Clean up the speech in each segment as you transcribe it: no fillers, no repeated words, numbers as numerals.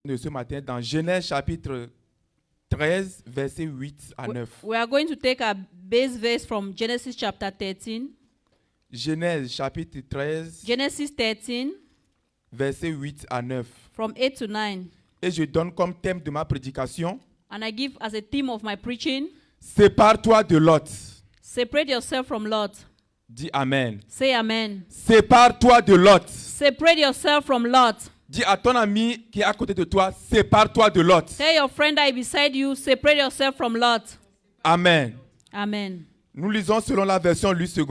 de ce matin dans Genèse chapitre 13, versets 8 à 9. We are going to take a base verse from Genesis chapter 13. Genèse chapitre 13, Genesis 13, versets 8 à 9. from 8 to 9. Et je donne comme thème de ma prédication, And I give as a theme of my preaching, sépare-toi de Lot. separate yourself from Lot. Dis Amen. Say amen. Sépare-toi de Lot. Separate yourself from Lot. Dis à ton ami qui est à côté de toi, sépare-toi de Lot. Tell your friend that is beside you, separate yourself from Lot. Amen. Amen. Nous lisons selon la version Louis II.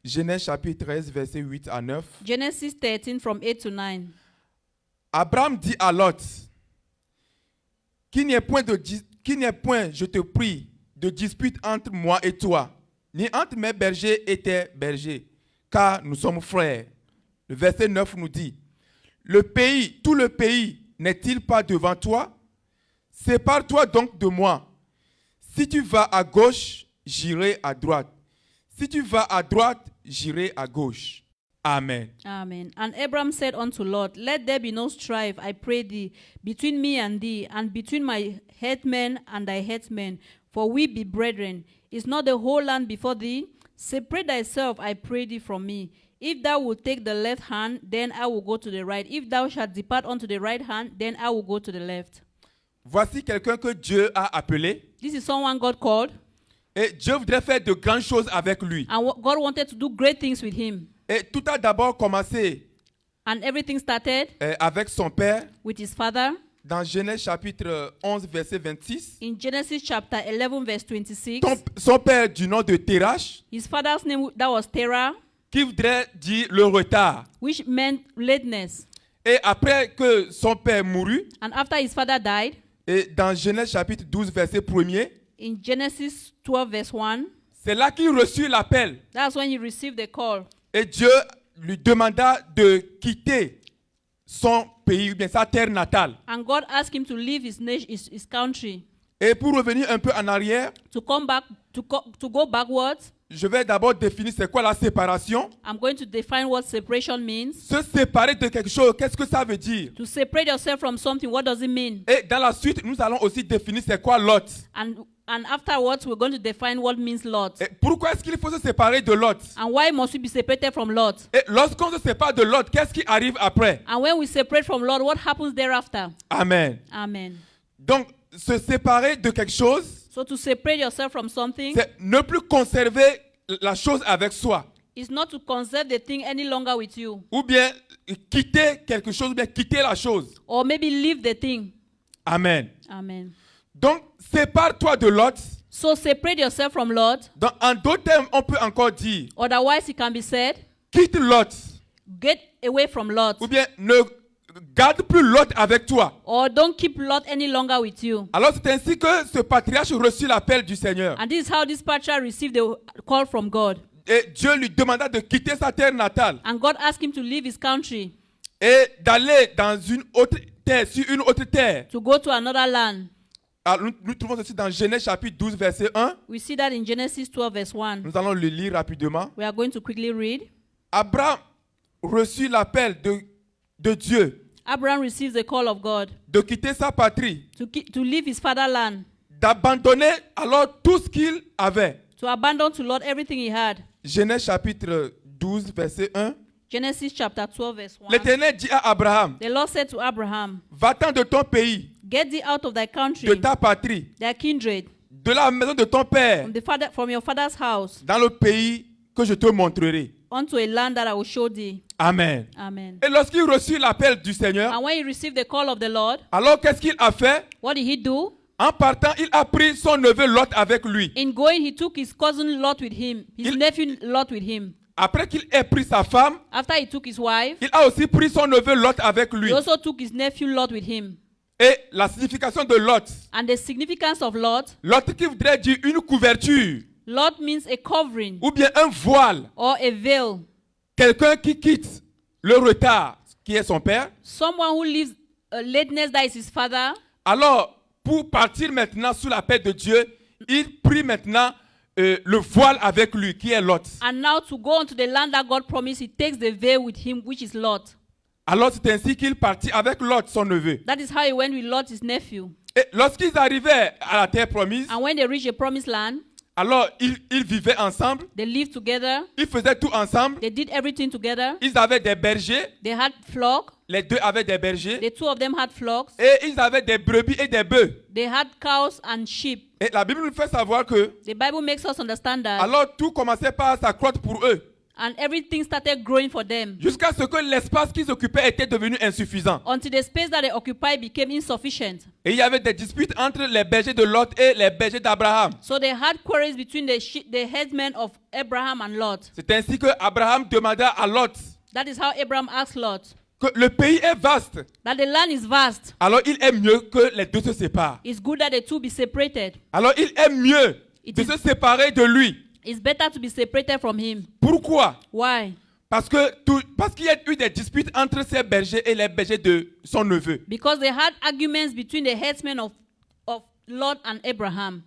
Genèse chapitre 13, versets 8 à 9. Genesis 13 from 8 to 9. Abraham dit à Lot, qu'il n'y ait point, je te prie, de dispute entre moi et toi, ni entre mes bergers et tes bergers, car nous sommes frères. Le verset 9 nous dit, tout le pays n'est-il pas devant toi? Sépare-toi donc de moi. Si tu vas à gauche, j'irai à droite. Si tu vas à droite, j'irai à gauche. Amen. Amen. And Abram said unto Lot, let there be no strife, I pray thee, between me and thee, and between my headmen and thy headmen, for we be brethren. Is not the whole land before thee? Separate thyself, I pray thee, from me. If thou wilt take the left hand, then I will go to the right. If thou shalt depart unto the right hand, then I will go to the left. Voici quelqu'un que Dieu a appelé. This is someone God called, Et Dieu voudrait faire de grandes choses avec lui. and God wanted to do great things with him. Et tout a d'abord commencé And everything started avec son père. with his father. Dans Genèse chapitre 11, verset 26. In Genesis chapter 11, verse 26, Son père du nom de Terach, his father's name, that was Terah, qui voudrait dire le retard. which meant lateness. Et après que son père mourut, And after his father died, et dans Genèse chapitre 12, verset 1er, in Genesis 12, verse 1, c'est là qu'il reçut l'appel. that's when he received the call. Et Dieu lui demanda de quitter son pays, ou bien sa terre natale. And God asked him to leave his nation, his country, Et pour revenir un peu en arrière, to come back, to go backwards. je vais d'abord définir c'est quoi la séparation. I'm going to define what separation means. Se séparer de quelque chose, qu'est-ce que ça veut dire? To separate yourself from something, what does it mean? Et dans la suite, nous allons aussi définir c'est quoi Lot. And afterwards, we're going to define what means Lot. Et pourquoi est-ce qu'il faut se séparer de Lot? And why must we be separated from Lot? Et lorsqu'on se sépare de Lot, qu'est-ce qui arrive après? And when we separate from Lot, what happens thereafter? Amen. Amen. Donc, se séparer de quelque chose, So to separate yourself from something c'est ne plus conserver la chose avec soi. is not to conserve the thing any longer with you. Ou bien quitter quelque chose, ou bien quitter la chose. Or maybe leave the thing. Amen. Amen. Donc, sépare-toi de Lot. So separate yourself from Lot. En d'autres termes, on peut encore dire, Otherwise, it can be said, quitte Lot. get away from Lot. Ou bien ne garde plus Lot avec toi. Or don't keep Lot any longer with you. Alors c'est ainsi que ce patriarche reçut l'appel du Seigneur. And this is how this patriarch received the call from God. Et Dieu lui demanda de quitter sa terre natale And God asked him to leave his country, et d'aller dans une autre terre, sur une autre terre. to go to another land. Alors, nous trouvons ceci dans Genèse chapitre 12, verset 1. We see that in Genesis 12, verse 1. Nous allons le lire rapidement. We are going to quickly read. Abraham reçut l'appel de Dieu Abraham receives the call of God de quitter sa patrie, to leave his fatherland, d'abandonner alors tout ce qu'il avait. to abandon to Lord everything he had. Genèse chapitre 12, verset 1. Genesis chapter 12, verse 1. L'Éternel dit à Abraham, The Lord said to Abraham, va-t'en de ton pays, get thee out of thy de country, ta patrie, thy kindred, de la maison de ton père, from your father's house, dans le pays que je te montrerai. unto a land that I will show thee. Amen. Amen. Et lorsqu'il reçut l'appel du Seigneur, And when he received the call of the Lord, alors qu'est-ce qu'il a fait? what did he do? En partant, il a pris son neveu Lot avec lui. In going, he took his cousin Lot with him, his nephew Lot with him. Après qu'il ait pris sa femme, After he took his wife, il a aussi pris son neveu Lot avec lui. he also took his nephew Lot with him. Et la signification de Lot, And the significance of Lot, Lot qui voudrait dire une couverture Lot means a covering ou bien un voile. or a veil. Quelqu'un qui quitte le retard qui est son père. Someone who lives lateness, that is his father. Alors, pour partir maintenant sous la paix de Dieu, il prit maintenant le voile avec lui, qui est Lot. And now to go on to the land that God promised, he takes the veil with him, which is Lot. Alors c'est ainsi qu'il partit avec Lot, son neveu. That is how he went with Lot, his nephew. Et lorsqu'ils arrivaient à la terre promise, And when they reached the promised land, alors ils vivaient ensemble, they lived together. ils faisaient tout ensemble, They did everything together. ils avaient des bergers, They had flock. les deux avaient des bergers, The two of them had flocks. et ils avaient des brebis et des bœufs. They had cows and sheep. Et la Bible nous fait savoir que, The Bible makes us understand that. alors tout commençait par s'accroître pour eux, And everything started growing for them. jusqu'à ce que l'espace qu'ils occupaient était devenu insuffisant. Until the space that they occupied became insufficient. Et il y avait des disputes entre les bergers de Lot et les bergers d'Abraham. So they had quarrels between the headsmen of Abraham and Lot. C'est ainsi que Abraham demanda à Lot That is how Abraham asked Lot que le pays est vaste, that the land is vast. alors il est mieux que les deux se séparent. It's good that the two be separated. Alors il est mieux It de is- se séparer de lui. It's better to be separated from him. Pourquoi? Why? Parce qu'il y a eu des disputes entre ces bergers et les bergers de son neveu. Because they had arguments between the headsmen of Lot and Abraham.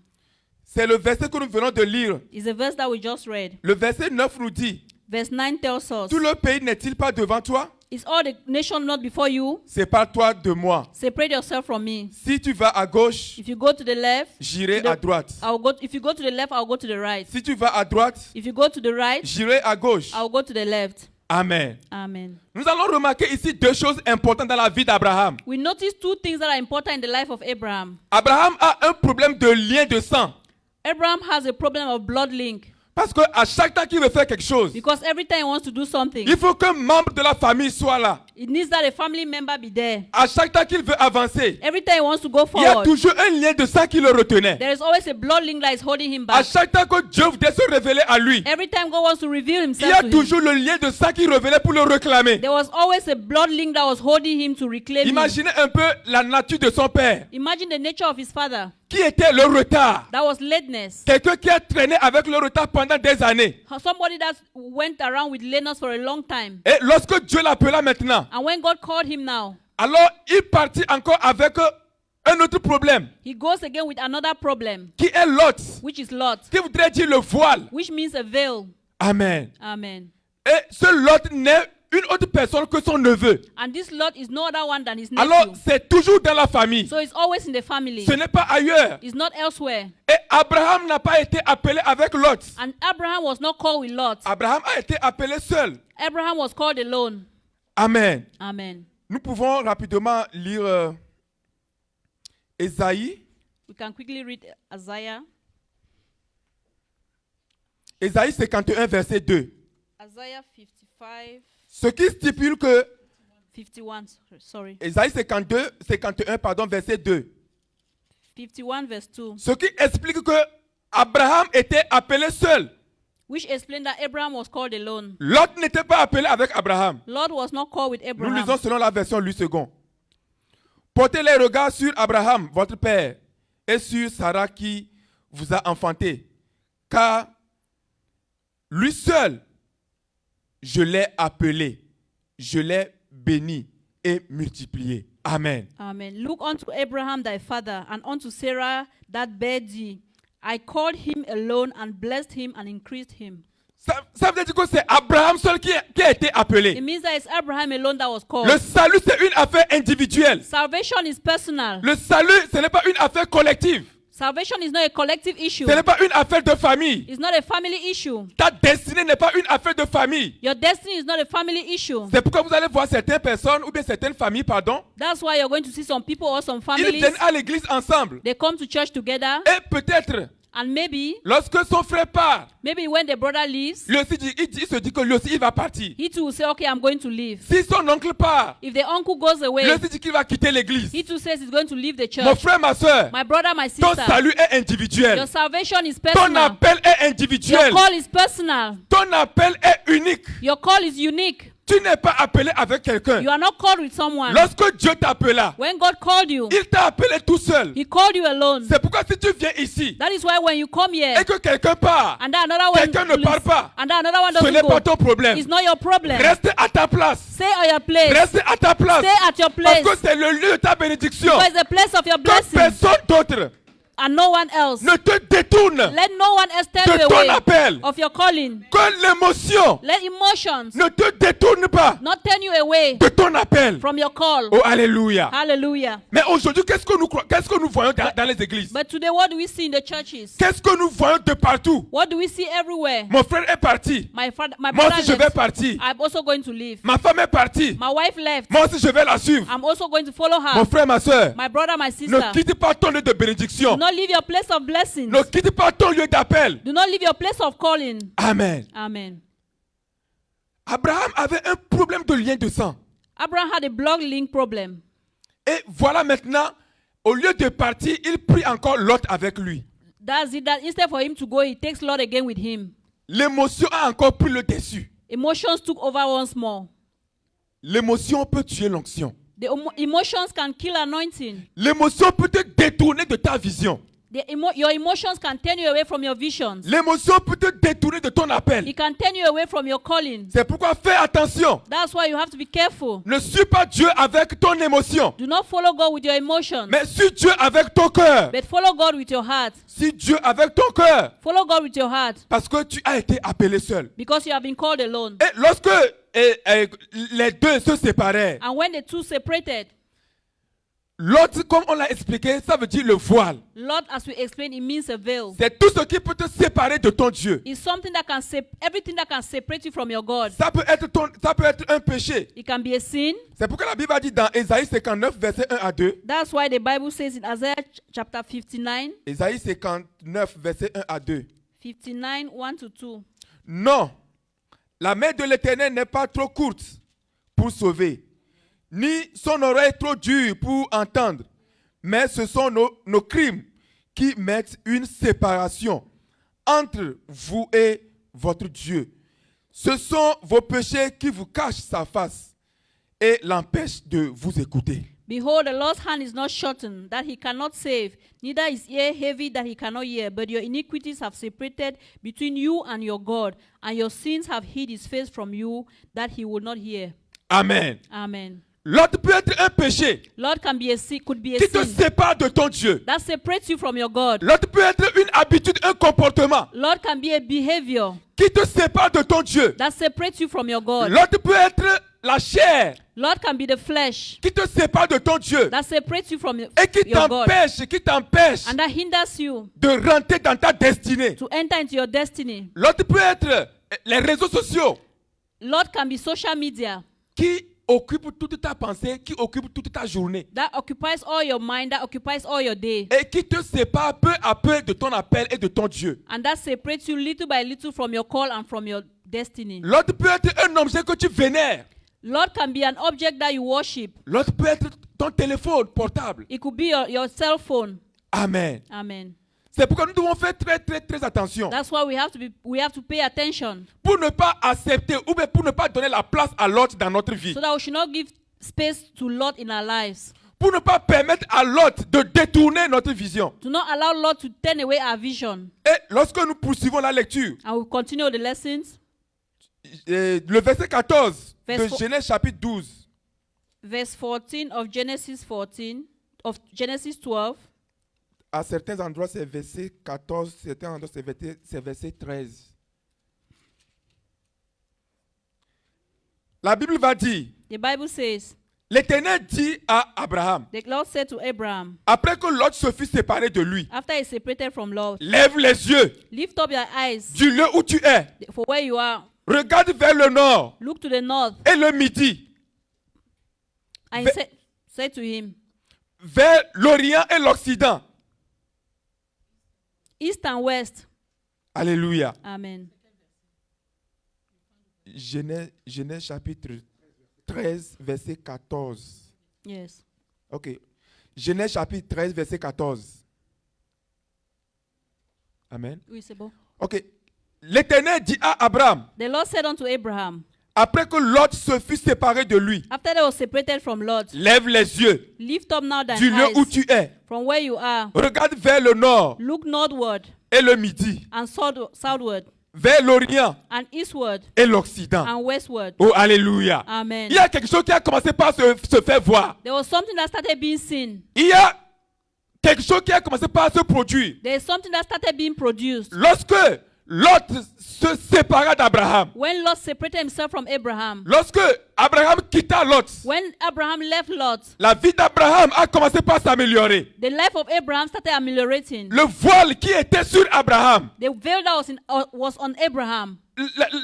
C'est le verset que nous venons de lire. It's a verse that we just read. Le verset 9 nous dit, Verse 9 tells us, tout le pays n'est-il pas devant toi? is all the nation not before you? Sépare-toi de moi. Separate yourself from me. Si tu vas à gauche, If you go to the left, j'irai to the- à droite. if you go to the left, I'll go to the right. Si tu vas à droite, If you go to the right, j'irai à gauche. I'll go to the left. Amen. Amen. Nous allons remarquer ici deux choses importantes dans la vie d'Abraham. We notice two things that are important in the life of Abraham. Abraham a un problème de lien de sang. Abraham has a problem of blood link. Parce qu'à chaque temps qu'il veut faire quelque chose, Because every time he wants to do something, il faut qu'un membre de la famille soit là. it needs that a family member be there. À chaque temps qu'il veut avancer, Every time he wants to go il y a forward, toujours un lien de sang qui le retenait. there is always a blood link that is holding him À back. chaque temps que Dieu voulait se révéler à lui, Every time God wants to reveal il y himself a to him, toujours le lien de sang qui revenait pour le réclamer. there was always a blood link that was holding him to reclaim him. Imaginez un peu la nature de son père, Imagine the nature of his father. qui était le retard. That was lateness. Quelqu'un qui a traîné avec le retard pendant des années. Somebody that went around with lateness for a long time. Et lorsque Dieu l'appela maintenant, And when God called him now, alors il partit encore avec un autre problème, he goes again with another problem, qui est Lot, which is Lot, qui voudrait dire le voile. which means a veil. Amen. Amen. Et ce Lot n'est une autre personne que son neveu. And this Lot is no other one than his Alors nephew. c'est toujours dans la famille. So it's always in the family. Ce n'est pas ailleurs. It's not elsewhere. Et Abraham n'a pas été appelé avec Lot. And Abraham was not called with Lot. Abraham a été appelé seul. Abraham was called alone. Amen. Amen. Nous pouvons rapidement lire Ésaïe. We can quickly read Isaiah. Ésaïe 51, verset 2. Isaiah 55, Ce qui stipule que 51, sorry. Ésaïe 51, pardon, verset 2. 51 verse 2. Ce qui explique que Abraham était appelé seul. Which explained that Abraham was called alone. Lot n'était pas appelé avec Abraham. Lot was not called with Nous Abraham. lisons selon la version Louis II. Portez les regards sur Abraham, votre père, et sur Sarah qui vous a enfanté. Car lui seul, je l'ai appelé, je l'ai béni et multiplié. Amen. Amen. Look unto Abraham thy father, and unto Sarah that bare thee. I called him alone, and blessed him, and increased him. Ça veut dire que c'est Abraham seul qui a été appelé. It means that it's Abraham alone that was called. Le salut, c'est une affaire individuelle. Salvation is personal. Le salut, ce n'est pas une affaire collective. Salvation is not a collective issue. Ce n'est pas une affaire de famille. It's not a family issue. Ta destinée n'est pas une affaire de famille. Your destiny is not a family issue. C'est pourquoi vous allez voir certaines personnes, ou bien certaines familles, pardon, That's why you're going to see some people or some ils families. viennent à l'église ensemble. They come to church together, Et peut-être, and maybe lorsque son frère part, when the brother leaves, lui aussi, il se dit que lui aussi, il va partir. he too will say, okay, I'm going to leave. Si son oncle part, If the uncle goes lui away, aussi dit qu'il va quitter l'église. he too says he's going to leave the Mon church. frère, ma soeur, My brother, my ton sister, salut est individuel. your salvation is Ton personal. appel est Your individuel. call is personal. Ton appel est unique. Your call is unique. Tu n'es pas appelé avec quelqu'un. You are not called with someone. Lorsque Dieu t'appela, When God called you, il t'a appelé tout seul. He called you alone. C'est pourquoi si tu viens ici That is why when you come here, et que quelqu'un part, and then another one, quelqu'un ne part pas, and then another one ce n'est doesn't pas go, ton problème. it's not your problem. Reste à ta place. Stay at your place. Reste à ta place. Stay at your Parce place. que c'est le lieu de ta bénédiction. Because it's the place of your Que blessing. personne d'autre and no one else. ne te détourne Let no one else tell de you ton away appel. of your calling. Que l'émotion Let emotions ne te détourne pas not turn you away de ton appel. from your call. Oh, alléluia. Hallelujah. Mais aujourd'hui, qu'est-ce que nous voyons dans les églises? But today, what do we see in the churches? Qu'est-ce que nous voyons de partout? What do we see everywhere? Mon frère est parti. My Moi brother aussi, je vais left. partir. I'm also going to leave. Ma femme est partie. My wife left. Moi aussi, je vais la suivre. I'm also going to follow Mon her. frère, ma soeur, My brother, my ne sister. quitte pas ton lieu de bénédiction. Do not leave your place of blessings. Ne quitte pas ton lieu d'appel. Do not leave your place of calling. Amen. Amen. Abraham avait un problème de lien de sang. Abraham had a blood link problem. Et voilà maintenant, au lieu de partir, il prit encore Lot avec lui. That's it. That instead for him to go, he takes Lot again with him. L'émotion a encore pris le dessus. Emotions took over once more. L'émotion peut tuer l'onction. The emotions can kill anointing. L'émotion peut te détourner de ta vision. Your emotions can turn you away from your visions. L'émotion peut te détourner de ton appel. It can turn you away from your calling. C'est pourquoi fais attention. That's why you have to be careful. Ne suis pas Dieu avec ton émotion, Do not follow God with your emotions, mais suis Dieu avec ton cœur. but follow God with your heart. Suis Dieu avec ton cœur, Follow God with your heart, parce que tu as été appelé seul. because you have been called alone. Et lorsque les deux se séparèrent, And when the two separated, l'autre, comme on l'a expliqué, ça veut dire le voile. Lord, as we explained, it means a veil. C'est tout ce qui peut te séparer de ton Dieu. It's something that can everything that can separate you from your God. Ça peut être un péché. It can be a sin. C'est pourquoi la Bible a dit dans Ésaïe 59, verset 1 à 2. That's why the Bible says in Isaiah chapter 59, Ésaïe 59, verset 1 à 2. 59, 1 to 2. Non, la main de l'Éternel n'est pas trop courte pour sauver, ni son oreille trop dure pour entendre, mais ce sont nos crimes qui mettent une séparation entre vous et votre Dieu. Ce sont vos péchés qui vous cachent sa face et l'empêchent de vous écouter. Behold, the Lord's hand is not shortened, that he cannot save, neither is ear heavy, that he cannot hear. But your iniquities have separated between you and your God, and your sins have hid his face from you, that he will not hear. Amen. Amen. L'autre peut être un péché Lord can be a sin, could be a qui te sin sépare de ton Dieu. that separates you from your God. L'autre peut être une habitude, un comportement Lord can be a behavior qui te sépare de ton Dieu. that separates you from your God. L'autre peut être la chair Lord can be the flesh qui te sépare de ton Dieu that separates you from et qui your God, t'empêche and that hinders you de rentrer dans ta destinée. to enter into your destiny. L'autre peut être les réseaux sociaux Lord can be social media qui occupent toute ta pensée, qui occupent toute ta journée that occupies all your mind, that occupies all your day, et qui te sépare peu à peu de ton appel et de ton Dieu. and that separates you little by little from your call and from your destiny. L'autre peut être un objet que tu vénères. Lord can be an object that you worship. L'autre peut être ton téléphone portable. It could be your cell phone. Amen. Amen. C'est pourquoi nous devons faire très attention That's why we have to pay attention, pour ne pas accepter ou bien pour ne pas donner la place à l'autre dans notre vie. so that we should not give space to Lord in our lives. Pour ne pas permettre à l'autre de détourner notre vision. Do not allow Lord to turn away our vision. Et lorsque nous poursuivons la lecture, And we'll continue the lessons. le verset 14 de Verse Genèse chapitre 12. Verse 14 of Genesis 12. À certains endroits, c'est verset 14, certains endroits, c'est verset 13. La Bible va dire, The Bible says, l'Éternel dit à Abraham, the Lord said to Abraham, après que Lot se fut séparé de lui, after he separated from Lot, lève les yeux lift up your eyes du lieu où tu es, for where you are. regarde vers le nord Look to the north. et le midi, And Ve- say to him, vers l'Orient et l'Occident. east and west. Alléluia. Amen. Genèse chapitre 13, verset 14. Yes. Ok. Genèse chapitre 13, verset 14. Amen. Oui, c'est bon. Ok. L'Éternel dit à Abraham, The Lord said unto Abraham, après que Lot se fut séparé de lui, after they were separated from Lot, lève les yeux lift up now thine du lieu où eyes tu es, from where you are. regarde vers le nord Look northward et le midi, and southward vers l'Orient and eastward et l'Occident. and westward. Oh, alléluia. Amen. Il y a quelque chose qui a commencé par se faire voir. There was something that started being seen. Il y a quelque chose qui a commencé par se produire. There is something that started being produced. Lorsque Lot se sépara d'Abraham, When Lot separated himself from Abraham, lorsque Abraham quitta Lot, when Abraham left Lot, la vie d'Abraham a commencé par s'améliorer. the life of Abraham started ameliorating. Le voile qui était sur Abraham, The veil that was on Abraham,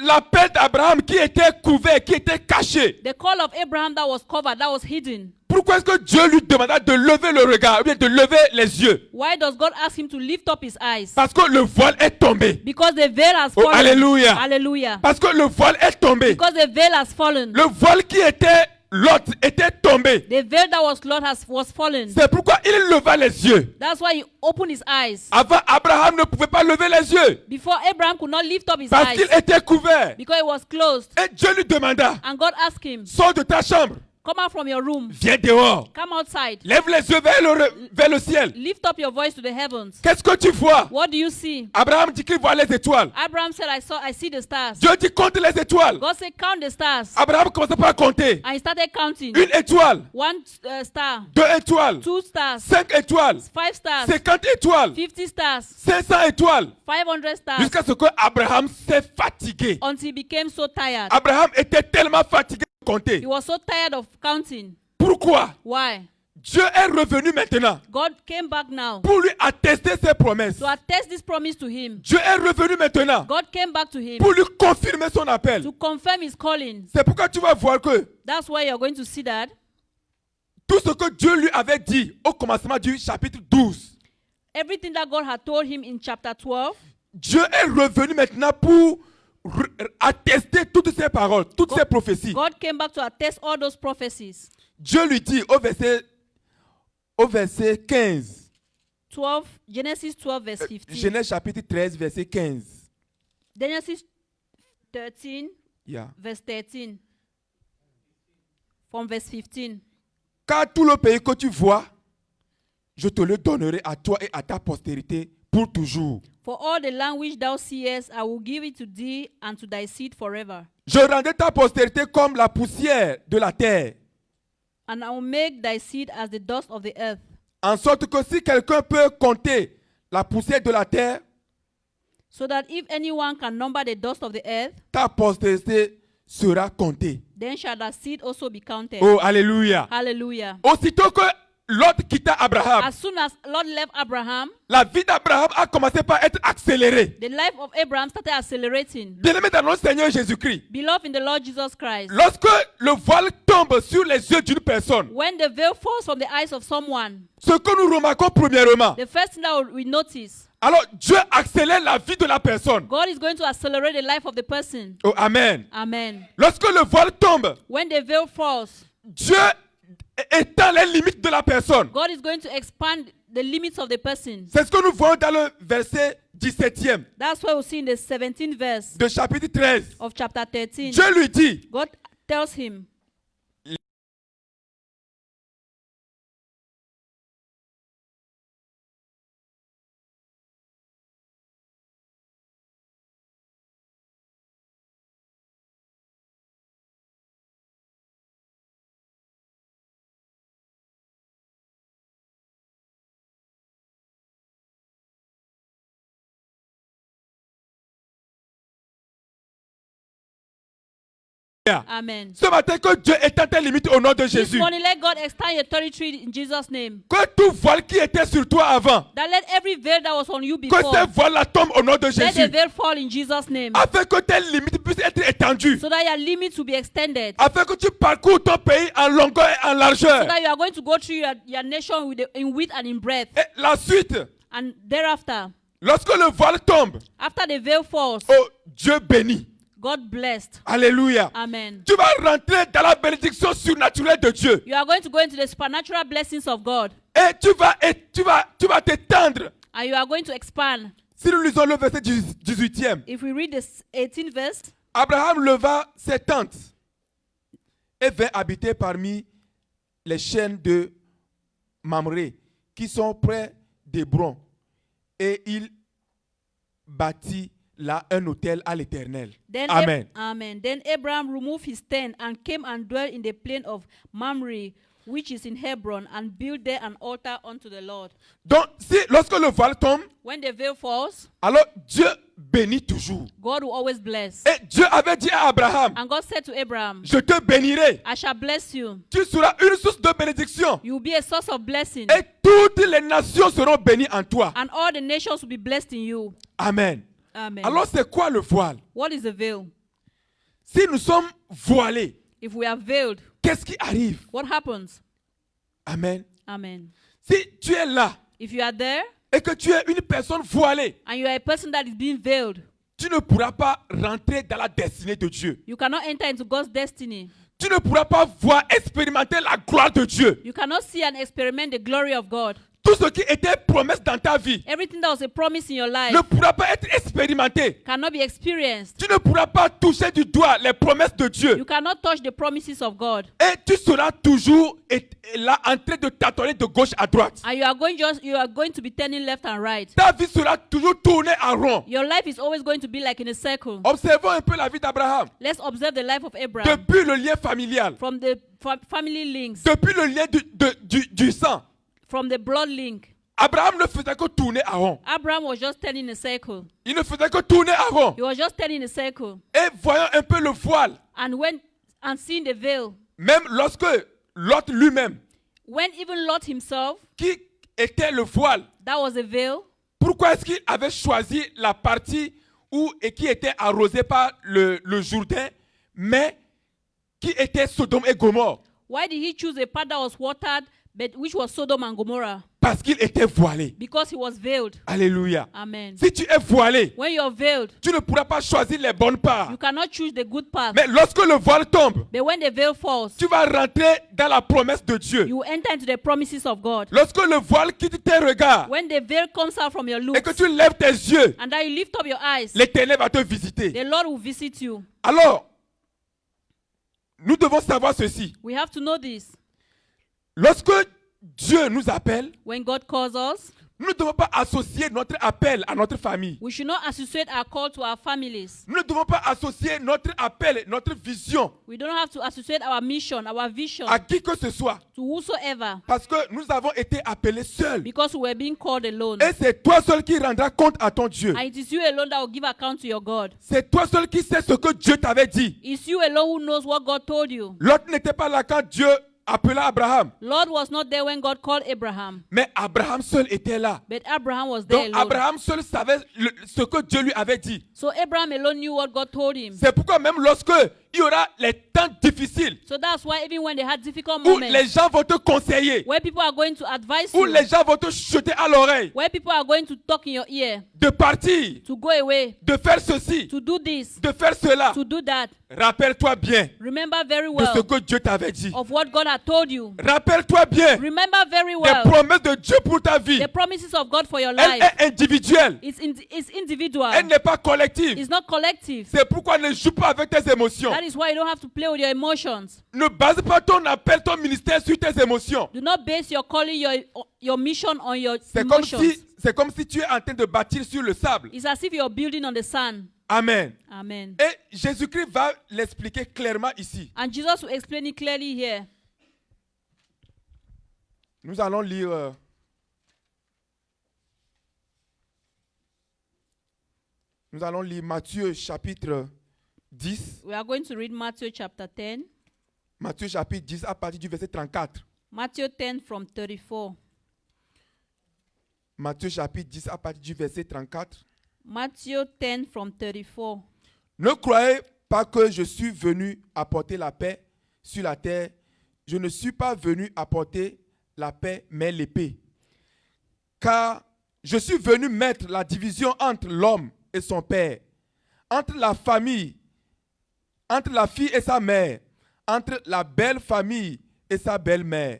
l'appel d'Abraham qui était couvert, qui était caché. the call of Abraham that was covered, that was hidden. Pourquoi est-ce que Dieu lui demanda de lever le regard, ou bien de lever les yeux? Why does God ask him to lift up his eyes? Parce que le voile est tombé. Because the veil has Oh, fallen. alléluia. Hallelujah. Parce que le voile est tombé. Because the veil has fallen. Le voile qui était Lot était tombé. The veil that was Lot was fallen. C'est pourquoi il leva les yeux. That's why he opened his eyes. Avant, Abraham ne pouvait pas lever les yeux Before, Abraham could not lift up his parce eyes qu'il était couvert. because it was closed. Et Dieu lui demanda, And God asked him, sors de ta chambre, come out from your room. viens dehors, Come outside. lève les yeux vers le ciel. Lift up your voice to the heavens. Qu'est-ce que tu vois? What do you see? Abraham dit qu'il voit les étoiles. Abraham said, I see the stars. Dieu dit compte les étoiles. God said, count the stars. Abraham commençait par compter. And he started counting. Une étoile, One star, 2 étoiles, 2 stars, 5 étoiles, 5 stars, 50 étoiles, 50 stars, 500 étoiles. 500 stars, Jusqu'à ce que Abraham s'est fatigué. until he became so tired. Abraham était tellement fatigué de compter. He was so tired of counting. Pourquoi? Why? Dieu est revenu maintenant God came back now pour lui attester ses promesses. to attest this promise to him. Dieu est revenu maintenant God came back to him pour lui confirmer son appel. to confirm his calling. C'est pourquoi tu vas voir que That's why you're going to see that tout ce que Dieu lui avait dit au commencement du chapitre 12, everything that God had told him in chapter 12, Dieu est revenu maintenant pour attester toutes ces paroles, toutes ces prophéties. God came back to attest all those prophecies. Dieu lui dit au verset 15, 12, Genesis 12 verse 15. Genèse chapitre 13, verset 15. Genesis 13 Yeah. verse 13. From verse 15. Car tout le pays que tu vois, je te le donnerai à toi et à ta postérité pour toujours. For all the land which thou seest, I will give it to thee and to thy seed forever. Je rendrai ta postérité comme la poussière de la terre, And I will make thy seed as the dust of the earth, en sorte que si quelqu'un peut compter la poussière de la terre, so that if anyone can number the dust of the earth, ta postérité sera comptée. then shall thy seed also be counted. Oh, alléluia. Hallelujah. Aussitôt que Lot quitta Abraham, As soon as Lot left Abraham, la vie d'Abraham a commencé par être accélérée. the life of Abraham started accelerating. Bien-aimé dans notre Seigneur Jésus-Christ, Beloved in the Lord Jesus Christ, lorsque le voile tombe sur les yeux d'une personne, when the veil falls from the eyes of someone, ce que nous remarquons premièrement, the first thing that we notice, alors Dieu accélère la vie de la personne. God is going to accelerate the life of the person. Oh, amen. Amen. Lorsque le voile tombe, When the veil falls, Dieu étend les limites de la personne. God is going to expand the limits of the person. C'est ce que nous voyons dans le verset 17e That's why we see in the 17th verse de chapitre 13. of chapter 13. Dieu lui dit, God tells him, Amen. ce matin que Dieu étend tes limites au nom de This Jésus. morning, let God extend your territory in Jesus' name. Que tout voile qui était sur toi avant, That let every veil that was on you que before, ces voiles-là tombent au nom de let the Jésus. veil fall in Jesus' name. Afin que tes limites puissent être étendues. So that your limits will be extended. Afin que tu parcours ton pays en longueur et en So largeur. that you are going to go through your nation in width and in breadth. Et la suite, And thereafter, lorsque le voile tombe, after the veil falls, oh, Dieu bénit. God blessed. Alléluia. Amen. Tu vas rentrer dans la bénédiction surnaturelle de Dieu. You are going to go into the supernatural blessings of God. Et tu vas t'étendre. And you are going to expand. Si nous lisons le verset 18e, If we read the 18th verse, Abraham leva ses tentes et vint habiter parmi les chaînes de Mamré qui sont près d'Hébron. Et il bâtit là un autel à l'Éternel. Amen. Then Abraham removed his tent and came and dwelt in the plain of Mamre, which is in Hebron, and build there an altar unto the Lord. Donc, lorsque le voile tombe, When the veil falls, alors Dieu bénit toujours. God will always bless. Et Dieu avait dit à Abraham, And God said to Abraham, je te bénirai. I shall bless you. Tu seras une source de bénédiction. You will be a source of blessing. Et toutes les nations seront bénies en toi. And all the nations will be blessed in you. Amen. Amen. Alors, c'est quoi le voile? What is the veil? Si nous sommes voilés, If we are veiled, qu'est-ce qui arrive? what happens? Amen. Amen. Si tu es là If you are there et que tu es une personne voilée, and you are a person that is being veiled, tu ne pourras pas rentrer dans la destinée de Dieu. you cannot enter into God's destiny. Tu ne pourras pas voir, expérimenter la gloire de Dieu. You cannot see and experiment the glory of God. Tout ce qui était promesse dans ta vie Everything that was a promise in your life ne pourra pas être expérimenté. cannot be experienced. Tu ne pourras pas toucher du doigt les promesses de Dieu. You cannot touch the promises of God. Et tu seras toujours là en train de tâtonner de gauche à droite. And you are going to be turning left and right. Ta vie sera toujours tournée en rond. Your life is always going to be like in a circle. Observons un peu la vie d'Abraham. Let's observe the life of Abraham Depuis le lien familial, from the family links, depuis le lien du sang, from the blood link. Abraham ne faisait que tourner en rond. Abraham was just turning in a circle. Il ne faisait que tourner en rond. He was just turning in a circle. Et voyons un peu le voile. And seeing the veil. Même lorsque Lot lui-même, When even Lot himself, qui était le voile, that was a veil. pourquoi est-ce qu'il avait choisi la partie et qui était arrosée par le Jourdain, mais qui était Sodome et Gomorrhe? Why did he choose a part that was watered, but which was Sodom and Gomorrah? Parce qu'il était voilé. Because he was veiled. Alléluia. Amen. Si tu es voilé, When you're veiled, tu ne pourras pas choisir les bonnes parts. you cannot choose the good path. Mais lorsque le voile tombe, But when the veil falls, tu vas rentrer dans la promesse de Dieu. you enter into the promises of God. Lorsque le voile quitte tes regards When the veil comes out from your et que looks, tu lèves tes yeux, and that you lift up your eyes, l'Éternel va te visiter. the Lord will visit you. Alors, nous devons savoir ceci. We have to know this. Lorsque Dieu nous appelle, When God calls us, nous ne devons pas associer notre appel à notre famille. we should not associate our call to our families. Nous ne devons pas associer notre appel, notre vision We don't have to associate our mission, our vision à qui que ce soit. to whosoever, Parce que nous avons été appelés seuls. because we were being called alone. Et c'est toi seul qui rendras compte à ton Dieu. And it is you alone that will give account to your God. C'est toi seul qui sais ce que Dieu t'avait dit. It's you alone who knows what God told you. L'autre n'était pas là quand Dieu appela Abraham. Lord was not there when God called Abraham, Mais Abraham seul était là. but Abraham was there Donc alone. Abraham seul savait ce que Dieu lui avait dit. So Abraham alone knew what God told him. C'est pourquoi même lorsque il y aura les temps difficiles, So that's why even when they had difficult où moments, les gens vont te conseiller, where people are going to advise où you, les gens vont te jeter à l'oreille, where people are going to talk in your ear, de partir, to go away, de faire ceci, to do this, de faire cela, to do that, rappelle-toi bien remember very de ce well que Dieu t'avait dit. of what God had told you. Rappelle-toi bien Remember very des well promesses de Dieu pour ta vie. the promises of God for your Elle life. est individuelle, It's individual. elle n'est pas collective. It's not collective. C'est pourquoi ne joue pas avec tes émotions. That is why you don't have to play with your emotions. Ne base pas ton appel, ton ministère sur tes émotions. Do not base your calling, your mission on your C'est comme si tu es en train de bâtir sur le sable. It's as if you're building on the sand. Amen. Amen. Et Jésus-Christ va l'expliquer clairement ici. And Jesus will explain it clearly here. Nous allons lire Matthieu chapitre 10. We are going to read Matthew chapter 10. Matthieu chapitre 10 à partir du verset 34. Matthew 10 from 34. Matthieu chapitre 10 à partir du verset 34. Matthew 10 from 34. Ne croyez pas que je suis venu apporter la paix sur la terre. Je ne suis pas venu apporter la paix, mais l'épée. Car je suis venu mettre la division entre l'homme et son père, entre la famille, entre la fille et sa mère, entre la belle famille et sa belle-mère.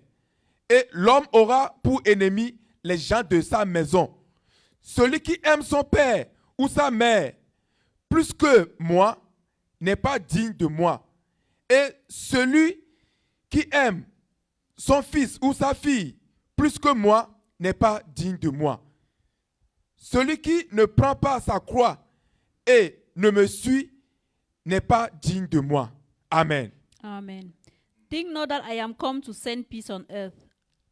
Et l'homme aura pour ennemi les gens de sa maison. Celui qui aime son père ou sa mère plus que moi n'est pas digne de moi. Et celui qui aime son fils ou sa fille plus que moi n'est pas digne de moi. Celui qui ne prend pas sa croix et ne me suit n'est pas digne de moi. Amen. Amen. Think not that I am come to send peace on earth.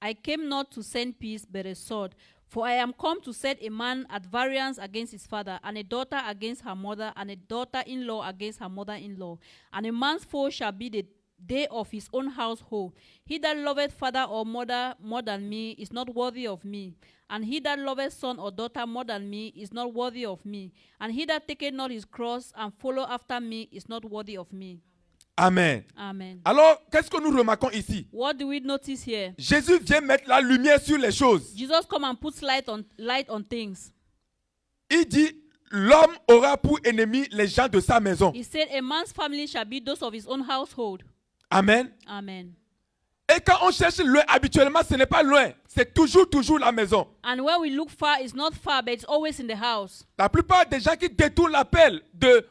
I came not to send peace, but a sword. For I am come to set a man at variance against his father, and a daughter against her mother, and a daughter-in-law against her mother-in-law. And a man's foe shall be the day of his own household. He that loveth father or mother more than me is not worthy of me. And he that loveth son or daughter more than me is not worthy of me. And he that taketh not his cross and follow after me is not worthy of me. Amen. Amen. Alors, qu'est-ce que nous remarquons ici? What do we notice here? Jésus vient mettre la lumière sur les choses. Jesus come and puts light on things. Il dit, l'homme aura pour ennemi les gens de sa maison. He said, a man's family shall be those of his own household. Amen. Amen. Et quand on cherche loin, habituellement, ce n'est pas loin. C'est toujours la maison. And when we look far, it's not far, but it's always in the house. La plupart des gens qui détournent l'appel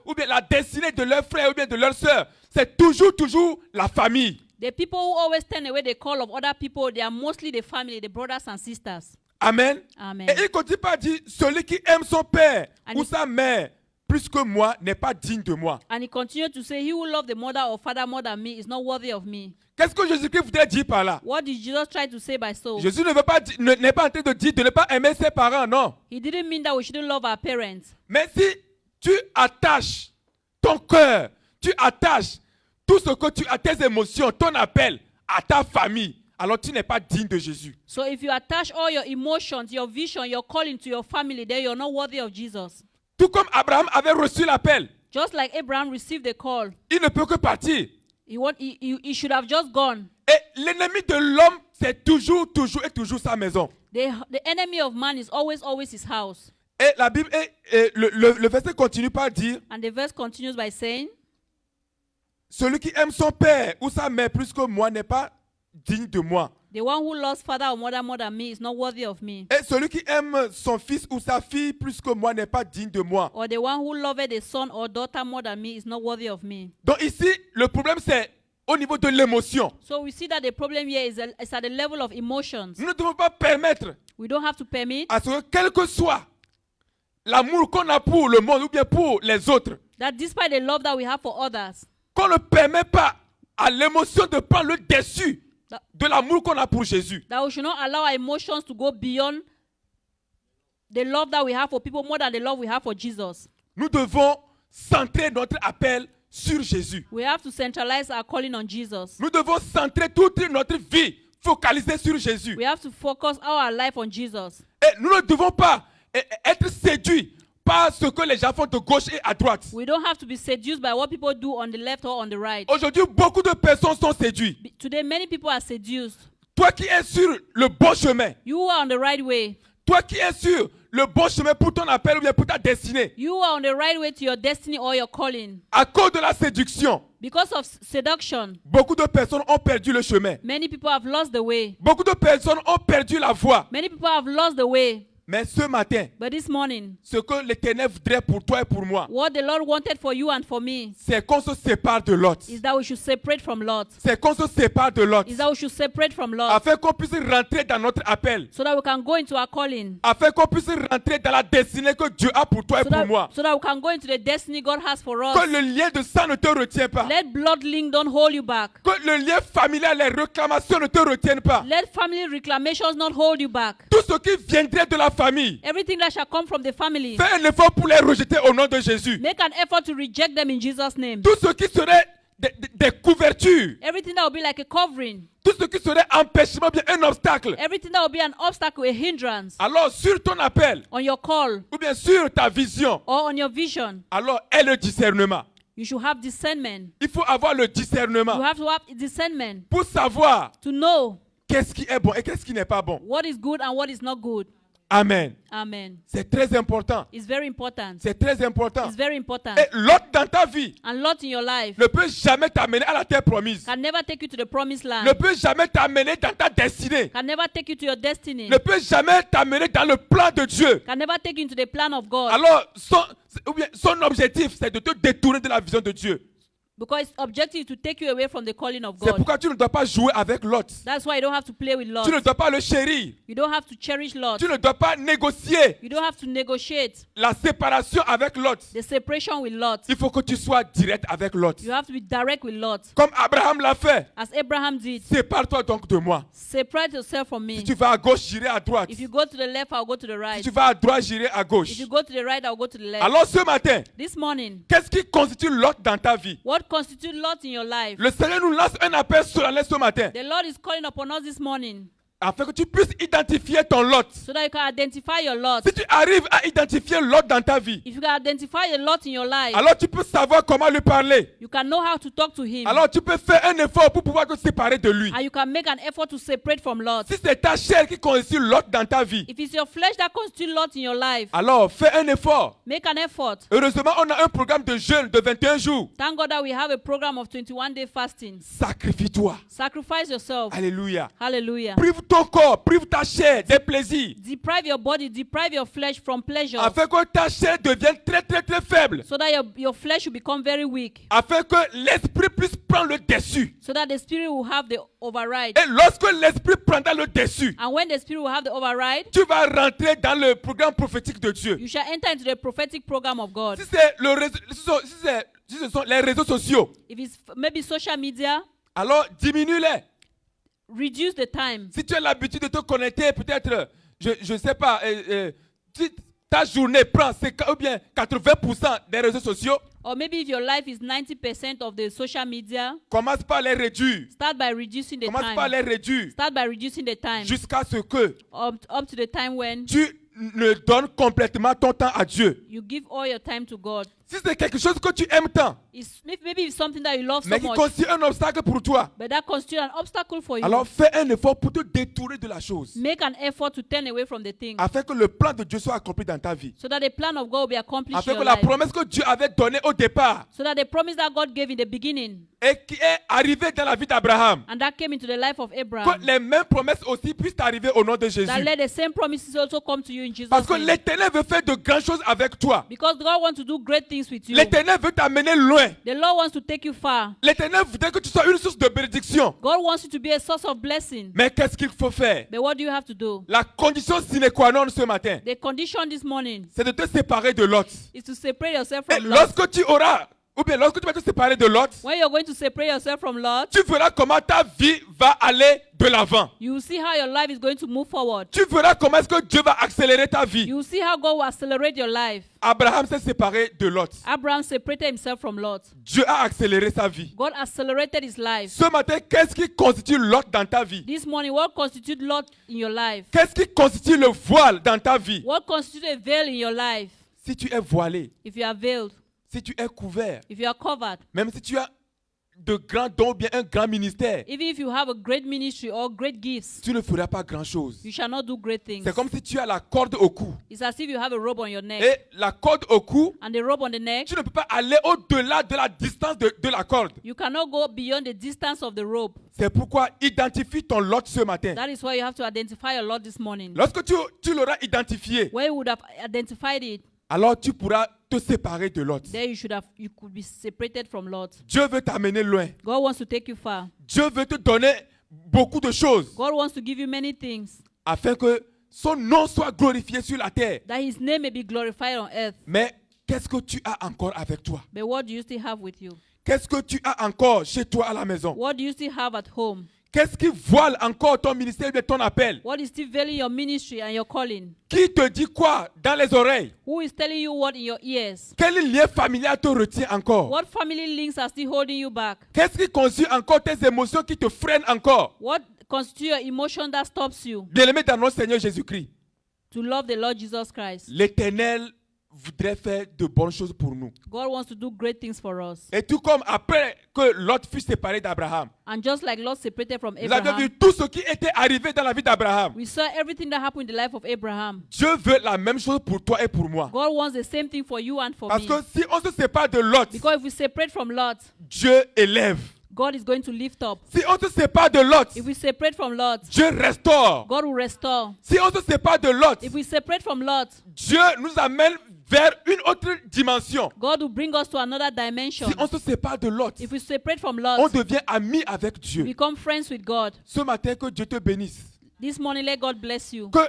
ou bien la destinée de leur frère ou bien de leur sœur, c'est toujours la famille. The people who always turn away the call of other people, they are mostly the family, the brothers and sisters. Amen. Amen. Et il continue par dire, celui qui aime son père And ou sa mère plus que moi n'est pas digne de moi. And he continued to say, he who loves the mother or father more than me is not worthy of me. Qu'est-ce que Jésus-Christ voudrait dire par là? What did Jesus try to say by so? Jésus n'est pas en train de dire de ne pas aimer ses parents, non. He didn't mean that we shouldn't love our parents. Mais si tu attaches ton cœur, tu attaches tout ce que tu as, tes émotions, ton appel à ta famille, alors tu n'es pas digne de Jésus. So if you attach all your emotions, your vision, your calling to your family, then you're not worthy of Jesus. Tout comme Abraham avait reçu l'appel, Just like Abraham received the call, il ne peut que partir. he should have just gone. Et l'ennemi de l'homme, c'est toujours sa maison. The enemy of man is always his house. Et la Bible, le verset continue par dire, And the verse continues by saying, celui qui aime son père ou sa mère plus que moi n'est pas digne de moi. the one who loves father or mother more than me is not worthy of me. Et celui qui aime son fils ou sa fille plus que moi n'est pas digne de moi. Or the one who loveth a son or daughter more than me is not worthy of me. Donc ici, le problème c'est au niveau de l'émotion. So we see that the problem here is at the level of emotions. Nous ne devons pas permettre We don't have to permit à ce que quel que soit l'amour qu'on a pour le monde ou bien pour les autres, that despite the love that we have for others, qu'on ne permet pas à l'émotion de prendre le dessus de l'amour qu'on a pour Jésus. that we should not allow our emotions to go beyond the love that we have for people more than the love we have for Jesus. Nous devons centrer notre appel sur Jésus. We have to centralize our calling on Jesus. Nous devons centrer toute notre vie focalisée sur Jésus. We have to focus our life on Jesus. Et nous ne devons pas être séduits par ce que les gens font de gauche et à droite. We don't have to be seduced by what people do on the left or on the right. Aujourd'hui, beaucoup de personnes sont séduites. Today, many people are seduced. Toi qui es sur le bon chemin, You are on the right way. toi qui es sur le bon chemin pour ton appel ou bien pour ta destinée, You are on the right way to your destiny or your calling. à cause de la séduction, Because of seduction, beaucoup de personnes ont perdu le chemin. many people have lost the way. Beaucoup de personnes ont perdu la voie. Many people have lost the way. Mais ce matin, But this morning, ce que l'Éternel voudrait pour toi et pour moi, what the Lord wanted for you and for me c'est qu'on se sépare de Lot. is that we should separate from Lot. C'est qu'on se sépare de Lot. Is that we should separate from Lot Afin qu'on puisse rentrer dans notre appel. so that we can go into our calling. Afin qu'on puisse rentrer dans la destinée que Dieu a pour toi et So pour moi. that we can go into the destiny God has for us. Que le lien de sang ne te retient pas. Let blood link don't hold you back. Que le lien familial, les réclamations ne te retiennent pas. Let family reclamations not hold you back. Tout ce qui viendrait de la famille, Everything that shall come from the family, fais un effort pour les rejeter au nom de Jésus. make an effort to reject them in Jesus' name. Tout ce qui serait des couvertures, Everything that will be like a covering, tout ce qui serait empêchement, bien un obstacle. everything that will be an obstacle, a hindrance Alors sur ton appel, on your call ou bien sur ta vision, or on your vision, alors aie le discernement. you should have discernment. Il faut avoir le You discernement have to have discernment pour savoir to know qu'est-ce qui est bon et qu'est-ce qui n'est pas bon. what is good and what is not good. Amen. Amen. C'est très important. It's very important. C'est très important. It's very important. Et l'autre dans ta vie And Lot in your life ne peut jamais t'amener à la terre promise. can never take you to the promised Ne land, peut jamais t'amener dans ta destinée. can never take you to your destiny, Ne peut jamais t'amener dans le plan de Dieu. can never take you into the plan of God. Alors, son objectif, c'est de te détourner de la vision de Dieu. Because its objective is to take you away from the calling of C'est God. pourquoi tu ne dois pas jouer avec Lot. That's why you don't have to play with Lot. Tu ne dois pas le chérir. You don't have to cherish Lot. Tu ne dois pas négocier You don't have to negotiate la séparation avec Lot. the separation with Lot. Il faut que tu sois direct avec Lot. You have to be direct with Lot. Comme Abraham l'a fait. As Abraham did. Sépare-toi donc de moi. Separate yourself from me. Si tu vas à gauche, j'irai à droite. If you go to the left, I'll go to the Si right. tu vas à droite, j'irai à gauche. If you go to the right, I'll go to the left. Alors ce matin, This morning, qu'est-ce qui constitue Lot dans ta vie? what constitutes Lot in your life? Le Seigneur nous lance un appel solennel ce matin The Lord is calling upon us this morning afin que tu puisses identifier ton Lot. so that you can identify your Lot. Si tu arrives à identifier Lot dans ta vie, If you can identify a Lot in your life, alors tu peux savoir comment lui parler. you can know how to talk to him. Alors tu peux faire un effort pour pouvoir te séparer de lui. And you can make an effort to separate from Lot. Si c'est ta chair qui constitue Lot dans ta vie, If it's your flesh that constitutes Lot in your life, alors fais un effort. make an effort. Heureusement, on a un programme de jeûne de 21 jours. Thank God that we have a program of 21-day fasting. Sacrifie-toi. Sacrifice yourself. Alléluia. Hallelujah. Prive ton corps, prive ta chair des plaisirs, Deprive your body, deprive your flesh from pleasure, afin que ta chair devienne très très très faible, so that your flesh will become very weak, afin que l'esprit puisse prendre le dessus. so that the spirit will have the override. Et lorsque l'esprit prendra le dessus, And when the spirit will have the override, tu vas rentrer dans le programme prophétique de Dieu. you shall enter into the prophetic program of God. Si c'est le réseau- si ce sont les réseaux sociaux, If it's maybe social media, alors diminue-les. reduce the time. Si tu as l'habitude de te connecter, peut-être, je ne sais pas, si ta journée prend 50 ou bien 80% des réseaux sociaux, Or maybe if your life is 90% of the social media, commence par les réduire. start by reducing the Commence par time. les réduire Start by reducing the time jusqu'à ce que up to the time when tu ne donnes complètement ton temps à Dieu. you give all your time to God. Si c'est quelque chose que tu aimes tant, Maybe it's something that you love so mais qui much, constitue un obstacle pour toi, but that constitutes an obstacle for you. alors fais un effort pour te détourner de la chose, Make an effort to turn away from the thing, afin que le plan de Dieu soit accompli dans ta vie. so that the plan of God will be accomplished Afin in que your la life. promesse que Dieu avait donnée au départ So that the promise that God gave in the beginning et qui est arrivée dans la vie d'Abraham, and that came into the life of que Abraham, les mêmes promesses aussi puissent arriver au nom de Jésus. that let the same promises also come to you in Jesus' Parce que name. l'Éternel veut faire de grandes choses avec toi. Because God wants to do great things with you. L'Éternel veut t'amener loin. The Lord wants to take you far. L'Éternel voudrait que tu sois une source de bénédiction. God wants you to be a source of blessing. Mais qu'est-ce qu'il faut faire? But what do you have to do? La condition sine qua non ce matin, The condition this morning c'est de te séparer de Lot. is to separate yourself Et from Lot. lorsque tu auras, ou bien lorsque tu vas te séparer de Lot, When you're going to separate yourself from Lot, tu verras comment ta vie va aller de l'avant. you will see how your life is going to move forward. Tu verras comment est-ce que Dieu va accélérer ta vie. You will see how God will accelerate your life. Abraham s'est séparé de Lot. Abraham separated himself from Lot. Dieu a accéléré sa vie. God accelerated his life. Ce matin, qu'est-ce qui constitue Lot dans ta vie? This morning, what constitutes Lot in your life? Qu'est-ce qui constitue le voile dans ta vie? What constitutes a veil in your life? Si tu es voilé, If you are veiled, si tu es couvert, if you are covered, même si tu as de grands dons ou bien un grand ministère, even if you have a great ministry or great gifts, tu ne feras pas grand-chose. you shall not do great things. C'est comme si tu as la corde au cou. It's as if you have a rope on your neck. Et la corde au cou, And the rope on the neck, tu ne peux pas aller au-delà de la distance de la corde. you cannot go beyond the distance of the rope. C'est pourquoi identifie ton Lot ce matin. That is why you have to identify your Lot this morning. Lorsque tu l'auras identifié, Where you would have identified it, alors tu pourras te séparer de Lot. there you could be separated from Lot. Dieu veut t'amener loin. God wants to take you far. Dieu veut te donner beaucoup de choses God wants to give you many things, afin que son nom soit glorifié sur la terre. that his name may be glorified on earth. Mais qu'est-ce que tu as encore avec toi? But what do you still have with you? Qu'est-ce que tu as encore chez toi à la maison? What do you still have at home? Qu'est-ce qui voile encore ton ministère et ton appel? What is still veiling your ministry and your calling? Qui te dit quoi dans les oreilles? Who is telling you what in your ears? Quel lien familial te retient encore? What family links are still holding you back? Qu'est-ce qui constitue encore tes émotions qui te freinent encore? What constitutes your emotion that stops you Bien-aimé dans notre Seigneur Jésus-Christ, to love the Lord Jesus Christ? l'Éternel voudrait faire de bonnes choses pour nous. God wants to do great things for us. Et tout comme après que Lot fut séparé d'Abraham, And just like Lot separated from vous avez vu Abraham, tout ce qui était arrivé dans la vie d'Abraham. we saw everything that happened in the life of Abraham. Dieu veut la même chose pour toi et pour moi. God wants the same thing for you and for Parce me. que si on se sépare de Lot, Because if we separate from Lot, Dieu élève. God is going to lift up. Si on se sépare de Lot, If we separate from Lot, Dieu restaure. God will restore. Si on se sépare de Lot, If we separate from Lot, Dieu nous amène vers une autre dimension. God will bring us to another dimension. Si on se sépare de l'autre, If we separate from on Lot, devient amis avec we Dieu. become friends with God. Ce matin, que Dieu te bénisse. This morning, let God bless you. Que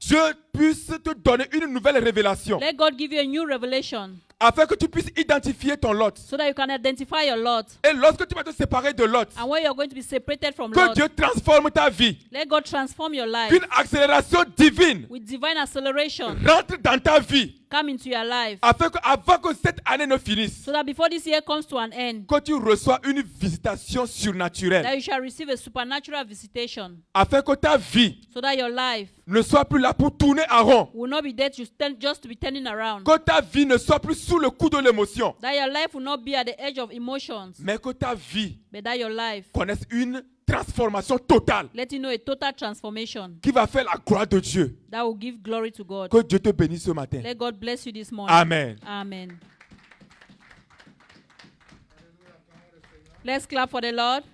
Dieu puisse te donner une nouvelle révélation Let God give you a new revelation afin que tu puisses identifier ton Lot. so that you can identify your Lot. Et lorsque tu vas te séparer de Lot, And when you're going to be separated from que Lot, Dieu transforme ta vie. let God transform your life Qu'une accélération divine with divine acceleration. rentre dans ta vie Come into your life afin que, avant que cette année ne finisse, so that before this year comes to an end, que tu reçois une visitation surnaturelle that you shall receive a supernatural visitation afin que ta vie so that your life ne soit plus là pour tourner en rond, will not be there to stand, just to be turning around. que ta vie ne soit plus sous le coup de l'émotion, That your life will not be at the edge of emotions, mais que ta vie but that your life, connaisse une transformation totale let you know a total transformation qui va faire la gloire de Dieu. that will give glory to God. Que Dieu te bénisse ce matin. Let God bless you this morning. Amen. Amen. Let's clap for the Lord.